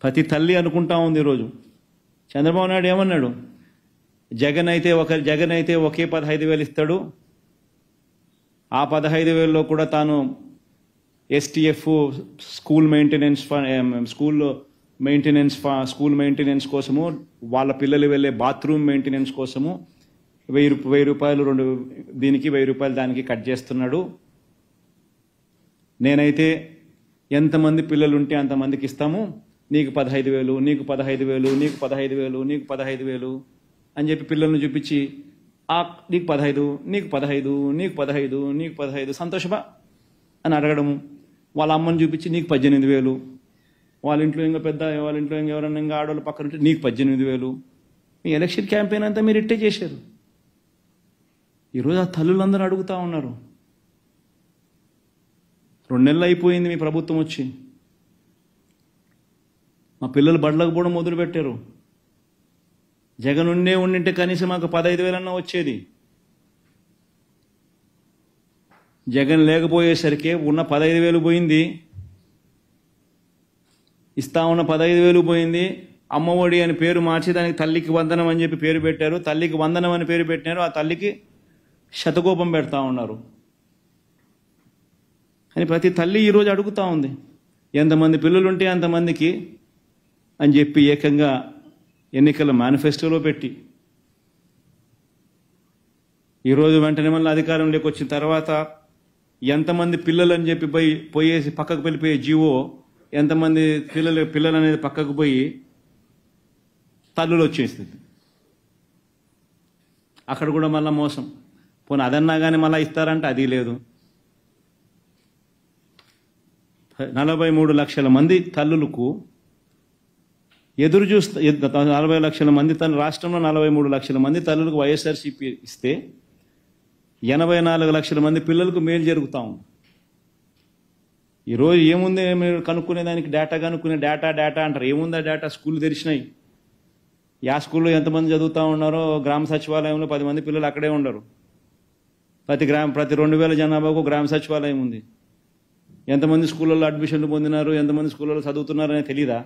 ప్రతి తల్లి అనుకుంటా ఉంది ఈరోజు. చంద్రబాబు నాయుడు ఏమన్నాడు? జగన్ అయితే ఒకే 15,000 ఇస్తాడు. ఆ 15,000లో కూడా తాను STF స్కూల్ మెయింటెనెన్స్ కోసము, వాళ్ళ పిల్లలు వెళ్ళే బాత్రూమ్ మెయింటెనెన్స్ కోసము 1,000 రూపాయలు దీనికి 1,000 రూపాయలు దానికి కట్ చేస్తున్నాడు. నేనైతే ఎంతమంది పిల్లలు ఉంటే అంతమందికి ఇస్తాము, నీకు 15,000, నీకు 15,000, నీకు 15,000, నీకు 15,000 అని చెప్పి పిల్లల్ని చూపించి నీకు 15, నీకు 15, నీకు 15, నీకు 15 సంతోషమా అని అడగడము. వాళ్ళ అమ్మని చూపించి నీకు 18,000, వాళ్ళ ఇంట్లో ఎవరన్నా ఇంకా ఆడవాళ్ళు పక్కన ఉంటే నీకు 18,000. మీ ఎలక్షన్ క్యాంపెయిన్ అంతా మీరు ఇట్టే చేశారు. ఈరోజు ఆ తల్లులందరూ అడుగుతూ ఉన్నారు. 2 నెలలు అయిపోయింది మీ ప్రభుత్వం వచ్చి, మా పిల్లలు బడులకు పోవడం మొదలుపెట్టారు. జగన్ ఉండింటే కనీసం మాకు 15,000 అన్నా వచ్చేది. జగన్ లేకపోయేసరికి ఉన్న 15,000 పోయింది, ఇస్తా ఉన్న 15,000 పోయింది. అమ్మఒడి అని పేరు మార్చి దానికి తల్లికి వందనం అని చెప్పి పేరు పెట్టారు. తల్లికి వందనం అని పేరు పెట్టినారు, ఆ తల్లికి శతకోపం పెడతా ఉన్నారు అని ప్రతి తల్లి ఈరోజు అడుగుతూ ఉంది. ఎంతమంది పిల్లలు ఉంటే అంతమందికి అని చెప్పి ఏకంగా ఎన్నికల మేనిఫెస్టోలో పెట్టి ఈరోజు వెంటనే మళ్ళీ అధికారంలోకి వచ్చిన తర్వాత ఎంతమంది పిల్లలు అని చెప్పి పోయేసి పక్కకు వెళ్ళిపోయే జీవో, ఎంతమంది పిల్లలు అనేది పక్కకు పోయి తల్లులు వచ్చేస్తుంది. అక్కడ కూడా మళ్ళీ మోసం. పోనీ అదన్నా కానీ మళ్ళీ ఇస్తారంటే అది లేదు. 43 లక్షల మంది తల్లులకు ఎదురు చూస్తే 40 లక్షల మంది రాష్ట్రంలో 43 లక్షల మంది తల్లులకు వైఎస్ఆర్సీపీ ఇస్తే 84 లక్షల మంది పిల్లలకు మేలు జరుగుతూ ఉంది. ఈరోజు ఏముంది మీరు కనుక్కునేదానికి డేటా అంటారు. ఏముందా డేటా? స్కూల్ తెరిచినాయి. యా స్కూల్లో ఎంతమంది చదువుతూ ఉన్నారో గ్రామ సచివాలయంలో 10 మంది పిల్లలు అక్కడే ఉండరు. ప్రతి 2,000 జనాభాకు గ్రామ సచివాలయం ఉంది. ఎంతమంది స్కూళ్ళల్లో అడ్మిషన్లు పొందినారు, ఎంతమంది స్కూళ్ళలో చదువుతున్నారు అనేది తెలీదా?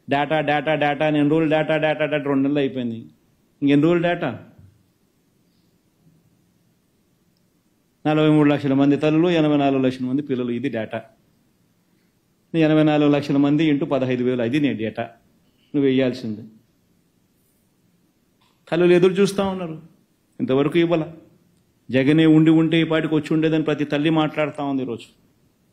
డేటా అని ఎన్ని రోజులు డేటా 2 నెలలు అయిపోయింది. ఇంకెన్ని రోజులు డేటా? 43 లక్షల మంది తల్లులు, 84 లక్షల మంది పిల్లలు. ఇది డేటా. 84 లక్షల మంది ఇంటూ 15,000, అది నీ డేటా. నువ్వు వేయాల్సింది. తల్లులు ఎదురు చూస్తూ ఉన్నారు, ఇంతవరకు ఇవ్వాల. జగనే ఉంటే ఈ పాటికి వచ్చి ఉండేదని ప్రతి తల్లి మాట్లాడుతూ ఉంది ఈరోజు.